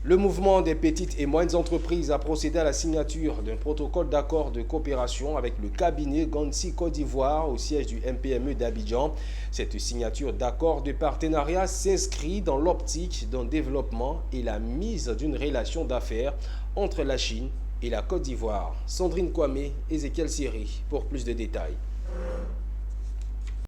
Le mouvement des petites et moyennes entreprises a procédé à la signature d'un protocole d'accord de coopération avec le cabinet Gansi Côte d'Ivoire au siège du MPME d'Abidjan. Cette signature d'accord de partenariat s'inscrit dans l'optique d'un développement et la mise d'une relation d'affaires entre la Chine et la Côte d'Ivoire. Sandrine Kwame, Ezekiel Siri pour plus de détails.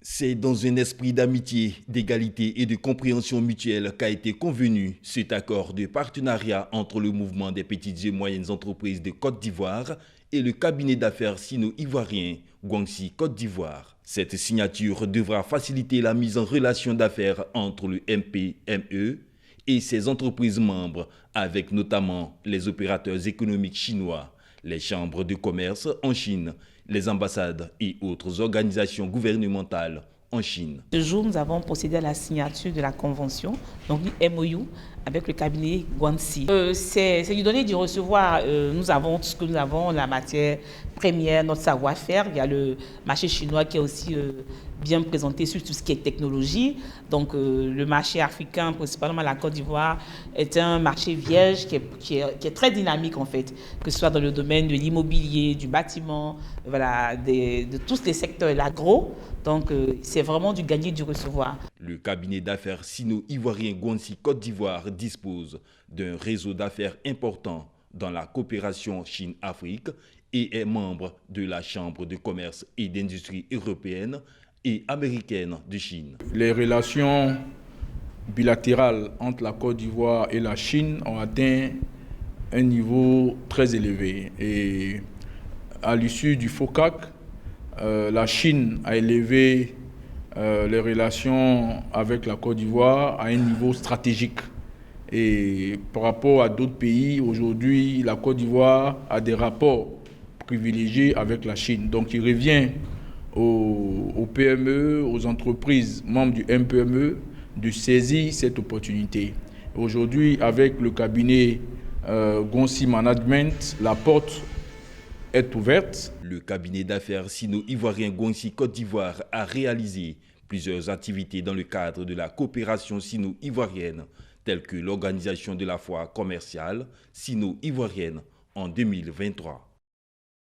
C'est dans un esprit d'amitié, d'égalité et de compréhension mutuelle qu'a été convenu cet accord de partenariat entre le mouvement des petites et moyennes entreprises de Côte d'Ivoire et le cabinet d'affaires sino-ivoirien Guangxi Côte d'Ivoire. Cette signature devra faciliter la mise en relation d'affaires entre le MPME et ses entreprises membres, avec notamment les opérateurs économiques chinois, les chambres de commerce en Chine, les ambassades et autres organisations gouvernementales en Chine. Ce jour, nous avons procédé à la signature de la convention, donc du MOU, avec le cabinet Guangxi. C'est du donner et du recevoir. Nous avons tout ce que nous avons, la matière première, notre savoir-faire. Il y a le marché chinois qui est aussi bien présenté sur tout ce qui est technologie. Donc le marché africain, principalement la Côte d'Ivoire, est un marché vierge qui est très dynamique en fait, que ce soit dans le domaine de l'immobilier, du bâtiment, voilà, de tous les secteurs, l'agro. Donc c'est vraiment du gagner, du recevoir. Le cabinet d'affaires sino-ivoirien Guangxi Côte d'Ivoire dispose d'un réseau d'affaires important dans la coopération Chine-Afrique et est membre de la Chambre de commerce et d'industrie européenne et américaine de Chine. Les relations bilatérales entre la Côte d'Ivoire et la Chine ont atteint un niveau très élevé. Et à l'issue du FOCAC, la Chine a élevé les relations avec la Côte d'Ivoire à un niveau stratégique. Et par rapport à d'autres pays, aujourd'hui, la Côte d'Ivoire a des rapports privilégiés avec la Chine. Donc il revient aux PME, aux entreprises membres du MPME de saisir cette opportunité. Aujourd'hui, avec le cabinet Guangxi Management, la porte est ouverte. Le cabinet d'affaires sino-ivoirien Guangxi Côte d'Ivoire a réalisé plusieurs activités dans le cadre de la coopération sino-ivoirienne, telles que l'organisation de la foire commerciale sino-ivoirienne en 2023.